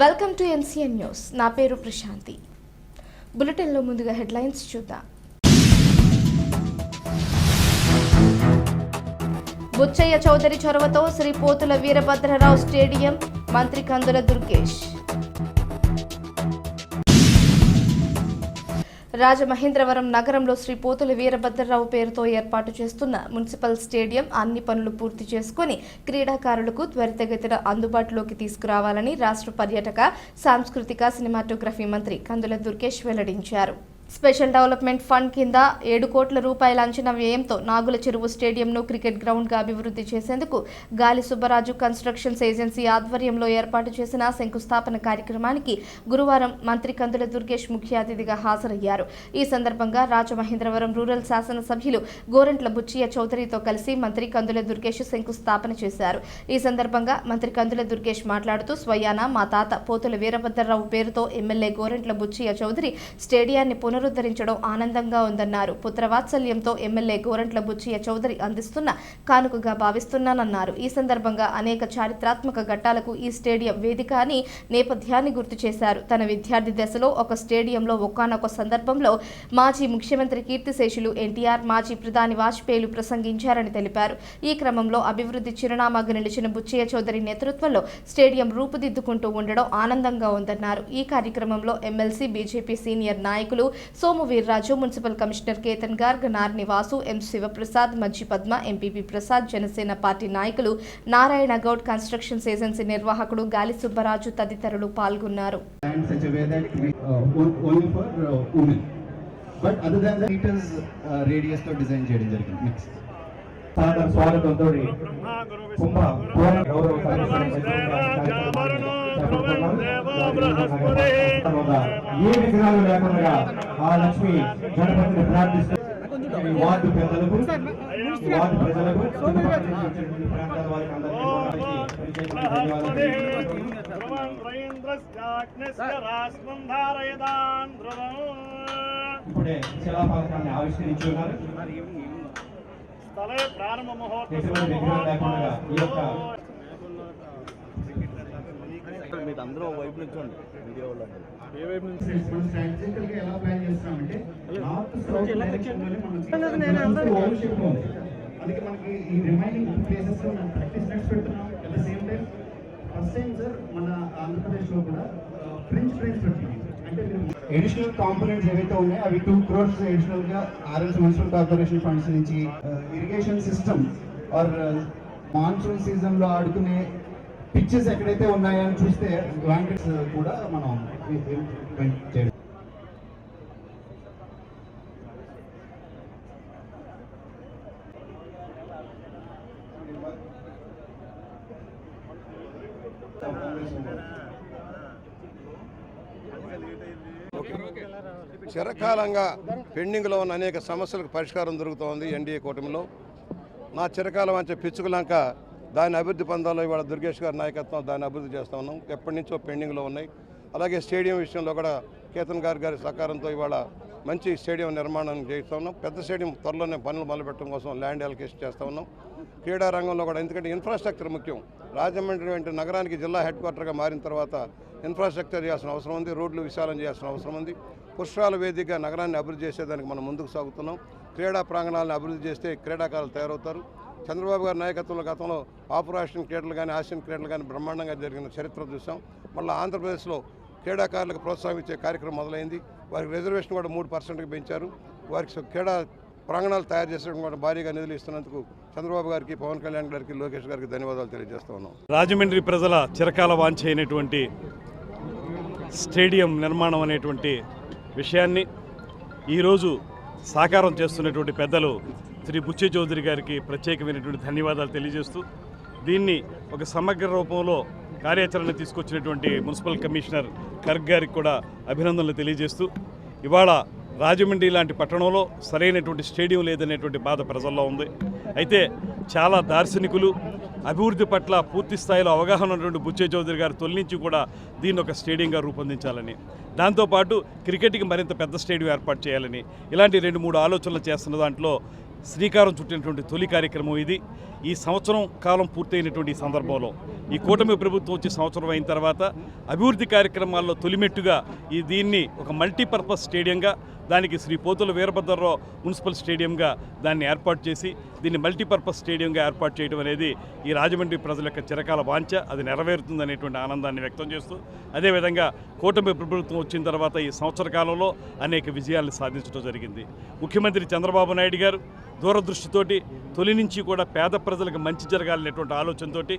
Welcome to NCN news. నా పేరు ప్రశాంతి. బులెటిన్లో ముందుగా హెడ్లైన్స్ చూద్దాం. బుచ్చయ్య చౌదరి చొరవతో శ్రీ పోతుల వీరభద్రరావు స్టేడియం, మంత్రి కందుల దుర్గేష్. రాజమహేంద్రవరం నగరంలో శ్రీ పోతుల వీరభద్రరావు పేరుతో ఏర్పాటు చేస్తున్న మున్సిపల్ స్టేడియం అన్ని పనులు పూర్తి చేసుకుని క్రీడాకారులకు త్వరితగతిన అందుబాటులోకి తీసుకురావాలని రాష్ట్ర పర్యాటక, సాంస్కృతిక, సినిమాటోగ్రఫీ మంత్రి కందుల దుర్గేష్ వెల్లడించారు. స్పెషల్ డెవలప్మెంట్ ఫండ్ కింద 7 కోట్ల రూపాయల అంచనా వ్యయంతో నాగుల చెరువు స్టేడియంను క్రికెట్ గ్రౌండ్గా అభివృద్ధి చేసేందుకు గాలి సుబ్బరాజు కన్స్ట్రక్షన్స్ ఏజెన్సీ ఆధ్వర్యంలో ఏర్పాటు చేసిన శంకుస్థాపన కార్యక్రమానికి గురువారం మంత్రి కందుల దుర్గేష్ ముఖ్య అతిథిగా హాజరయ్యారు. ఈ సందర్భంగా రాజమహేంద్రవరం రూరల్ శాసనసభ్యులు గోరంట్ల బుచ్చయ్య చౌదరితో కలిసి మంత్రి కందుల దుర్గేష్ శంకుస్థాపన చేశారు. ఈ సందర్భంగా మంత్రి కందుల దుర్గేష్ మాట్లాడుతూ స్వయాన మా తాత పోతుల వీరభద్రరావు పేరుతో ఎమ్మెల్యే గోరంట్ల బుచ్చయ్య చౌదరి స్టేడియాన్ని పునరుద్ధరించడం ఆనందంగా ఉందన్నారు. పుత్రవాత్సల్యంతో ఎమ్మెల్యే గోరంట్ల బుచ్చయ్య చౌదరి అందిస్తున్న కానుకగా భావిస్తున్నానన్నారు. ఈ సందర్భంగా అనేక చారిత్రాత్మక ఘట్టాలకు ఈ స్టేడియం వేదిక అని నేపథ్యాన్ని గుర్తు చేశారు. తన విద్యార్థి దశలో ఒక స్టేడియంలో ఒకానొక సందర్భంలో మాజీ ముఖ్యమంత్రి కీర్తిశేషులు ఎన్టీఆర్, మాజీ ప్రధాని వాజ్పేయిలు ప్రసంగించారని తెలిపారు. ఈ క్రమంలో అభివృద్ధి చిరునామాగా నిలిచిన బుచ్చయ్య చౌదరి నేతృత్వంలో స్టేడియం రూపుదిద్దుకుంటూ ఉండడం ఆనందంగా ఉందన్నారు. ఈ కార్యక్రమంలో ఎమ్మెల్సీ, బీజేపీ సీనియర్ నాయకులు సోము వీర్రాజు, మున్సిపల్ కమిషనర్ కేతన్ గార్గ్, నార్ని వాసు, ఎం శివప్రసాద్, మజ్జి పద్మ, ఎంపీపీ ప్రసాద్, జనసేన పార్టీ నాయకులు నారాయణ గౌడ్, కన్స్ట్రక్షన్స్ ఏజెన్సీ నిర్వాహకుడు గాలి సుబ్బరాజు తదితరులు పాల్గొన్నారు. ఏ విగ్రహాలు లేకుండా ఆ లక్ష్మి గణపతిని ప్రార్థిస్తూ వార్డు పెద్దలకు, వార్డు ప్రజలకు, ప్రాంతాల వారికి ఇప్పుడే శిలాఫలకాన్ని ఆవిష్కరించి ఉన్నారు. అందరూ వైపు నుంచి వీడియో ఎలా ప్లాన్ చేస్తున్నామంటే నార్త్ సౌత్ డైరెక్షన్లోనే మనం అందుకే మనకి ఈ రిమైనింగ్ ప్లేసెస్ మనం ప్రాక్టీస్ నెక్స్ట్ పెడుతున్నాం. At the same time first time sir మన ఆంధ్రప్రదేశ్లో కూడా ఫ్రెంచ్ పెట్టింది. అంటే ఎడిషనల్ కాంపోనెంట్స్ ఏవైతే ఉన్నాయో అవి 2 crores ఎడిషనల్ గా ఆర్ఎస్ మున్సిపల్ కార్పొరేషన్ ఫండ్స్ నుంచి irrigation system or monsoon season లో ఆడుకునే పిక్చర్స్ ఎక్కడైతే ఉన్నాయని చూస్తే బ్లాంకెట్స్ కూడా మనం చేయడం. చిరకాలంగా పెండింగ్లో ఉన్న అనేక సమస్యలకు పరిష్కారం దొరుకుతోంది ఎన్డీఏ కూటమిలో. నా చిరకాలం అంటే పిచ్చుకులంక దాన్ని అభివృద్ధి పొందాలో ఇవాళ దుర్గేష్ గారి నాయకత్వం దాన్ని అభివృద్ధి చేస్తూ ఉన్నాం. ఎప్పటి నుంచో పెండింగ్లో ఉన్నాయి. అలాగే స్టేడియం విషయంలో కూడా కేతన్ గారి సహకారంతో ఇవాళ మంచి స్టేడియం నిర్మాణం చేస్తూ ఉన్నాం. పెద్ద స్టేడియం త్వరలోనే పనులు మొదలుపెట్టడం కోసం ల్యాండ్ అలొకేషన్ చేస్తూ ఉన్నాం. క్రీడా రంగంలో కూడా, ఎందుకంటే ఇన్ఫ్రాస్ట్రక్చర్ ముఖ్యం. రాజమండ్రి వంటి నగరానికి జిల్లా హెడ్ క్వార్టర్గా మారిన తర్వాత ఇన్ఫ్రాస్ట్రక్చర్ చేయాల్సిన అవసరం ఉంది. రోడ్లు విశాలం చేయాల్సిన అవసరం ఉంది. పుష్కరాల వేదికగా నగరాన్ని అభివృద్ధి చేసేదానికి మనం ముందుకు సాగుతున్నాం. క్రీడా ప్రాంగణాలను అభివృద్ధి చేస్తే క్రీడాకారులు తయారవుతారు. చంద్రబాబు గారి నాయకత్వంలో గతంలో ఆపరేషన్ క్రీడలు కానీ, ఆసియన్ క్రీడలు కానీ బ్రహ్మాండంగా జరిగిన చరిత్ర చూసాం. మళ్ళీ ఆంధ్రప్రదేశ్లో క్రీడాకారులకు ప్రోత్సాహం ఇచ్చే కార్యక్రమం మొదలైంది. వారికి రిజర్వేషన్ కూడా 3% పెంచారు. వారికి క్రీడా ప్రాంగణాలు తయారు చేసడం కూడా భారీగా నిధులు ఇస్తున్నందుకు చంద్రబాబు గారికి, పవన్ కళ్యాణ్ గారికి, లోకేష్ గారికి ధన్యవాదాలు తెలియజేస్తూ ఉన్నాం. రాజమండ్రి ప్రజల చిరకాల వాంఛ అయినటువంటి స్టేడియం నిర్మాణం అనేటువంటి విషయాన్ని ఈరోజు సాకారం చేస్తున్నటువంటి పెద్దలు శ్రీ బుచ్చయ్య చౌదరి గారికి ప్రత్యేకమైనటువంటి ధన్యవాదాలు తెలియజేస్తూ, దీన్ని ఒక సమగ్ర రూపంలో కార్యాచరణ తీసుకొచ్చినటువంటి మున్సిపల్ కమిషనర్ గర్గ్ గారికి కూడా అభినందనలు తెలియజేస్తూ, ఇవాళ రాజమండ్రి లాంటి పట్టణంలో సరైనటువంటి స్టేడియం లేదనేటువంటి బాధ ప్రజల్లో ఉంది. అయితే చాలా దార్శనికులు, అభివృద్ధి పట్ల పూర్తి స్థాయిలో అవగాహన ఉన్నటువంటి బుచ్చయ్య చౌదరి గారు తొలి నుంచి కూడా దీన్ని ఒక స్టేడియంగా రూపొందించాలని, దాంతోపాటు క్రికెట్కి మరింత పెద్ద స్టేడియం ఏర్పాటు చేయాలని, ఇలాంటి 2-3 ఆలోచనలు చేస్తున్న దాంట్లో శ్రీకారం చుట్టినటువంటి తొలి కార్యక్రమం ఇది. ఈ సంవత్సరం కాలం పూర్తయినటువంటి ఈ సందర్భంలో ఈ కూటమి ప్రభుత్వం వచ్చి సంవత్సరం అయిన తర్వాత అభివృద్ధి కార్యక్రమాల్లో తొలిమెట్టుగా దీన్ని ఒక మల్టీపర్పస్ స్టేడియంగా, దానికి శ్రీ పోతుల వీరభద్రరావు మున్సిపల్ స్టేడియంగా దాన్ని ఏర్పాటు చేసి దీన్ని మల్టీపర్పస్ స్టేడియంగా ఏర్పాటు చేయడం అనేది ఈ రాజమండ్రి ప్రజల యొక్క చిరకాల వాంఛ. అది నెరవేరుతుందనేటువంటి ఆనందాన్ని వ్యక్తం చేస్తూ, అదేవిధంగా కూటమి ప్రభుత్వం వచ్చిన తర్వాత ఈ సంవత్సర కాలంలో అనేక విజయాలను సాధించడం జరిగింది. ముఖ్యమంత్రి చంద్రబాబు నాయుడు గారు దూరదృష్టితోటి తొలి నుంచి కూడా పేద ప్రజలకు మంచి జరగాలనేటువంటి ఆలోచనతోటి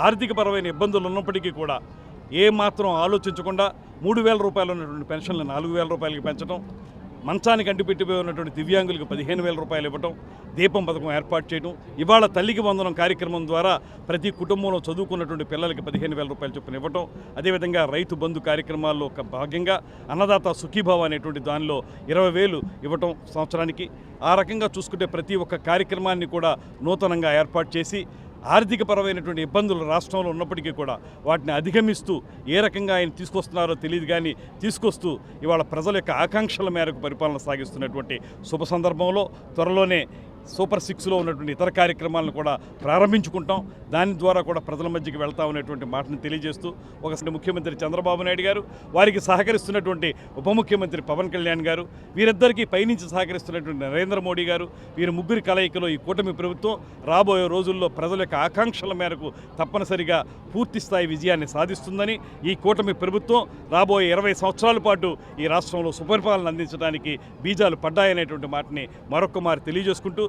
ఆర్థికపరమైన ఇబ్బందులు ఉన్నప్పటికీ కూడా ఏమాత్రం ఆలోచించకుండా 3,000 రూపాయలు ఉన్నటువంటి పెన్షన్లు 4,000 రూపాయలకి పెంచడం, మంచానికి అంటిపెట్టిపోయి ఉన్నటువంటి దివ్యాంగులకు 15,000 రూపాయలు ఇవ్వటం, దీపం పథకం ఏర్పాటు చేయడం, ఇవాళ తల్లికి వందనం కార్యక్రమం ద్వారా ప్రతి కుటుంబంలో చదువుకున్నటువంటి పిల్లలకి 15,000 రూపాయలు చొప్పున ఇవ్వటం, అదేవిధంగా రైతు బంధు కార్యక్రమాల్లో ఒక భాగంగా అన్నదాత సుఖీభావ అనేటువంటి దానిలో 20,000 ఇవ్వటం సంవత్సరానికి. ఆ రకంగా చూసుకుంటే ప్రతి ఒక్క కార్యక్రమాన్ని కూడా నూతనంగా ఏర్పాటు చేసి ఆర్థికపరమైనటువంటి ఇబ్బందులు రాష్ట్రంలో ఉన్నప్పటికీ కూడా వాటిని అధిగమిస్తూ ఏ రకంగా ఆయన తీసుకొస్తున్నారో తెలియదు కానీ తీసుకొస్తూ ఇవాళ ప్రజల యొక్క ఆకాంక్షల మేరకు పరిపాలన సాగిస్తున్నటువంటి శుభ సందర్భంలో త్వరలోనే సూపర్ 6లో ఉన్నటువంటి ఇతర కార్యక్రమాలను కూడా ప్రారంభించుకుంటాం. దాని ద్వారా కూడా ప్రజల మధ్యకి వెళ్తా ఉన్నటువంటి మాటను తెలియజేస్తూ ఒకసారి ముఖ్యమంత్రి చంద్రబాబు నాయుడు గారు, వారికి సహకరిస్తున్నటువంటి ఉప ముఖ్యమంత్రి పవన్ కళ్యాణ్ గారు, వీరిద్దరికీ పైనుంచి సహకరిస్తున్నటువంటి నరేంద్ర మోడీ గారు, వీరి ముగ్గురి కలయికలో ఈ కూటమి ప్రభుత్వం రాబోయే రోజుల్లో ప్రజల యొక్క ఆకాంక్షల మేరకు తప్పనిసరిగా పూర్తి స్థాయి విజయాన్ని సాధిస్తుందని, ఈ కూటమి ప్రభుత్వం రాబోయే 20 సంవత్సరాల పాటు ఈ రాష్ట్రంలో సుపరిపాలన అందించడానికి బీజాలు పడ్డాయనేటువంటి మాటని మరొక్క మారి తెలియజేసుకుంటూ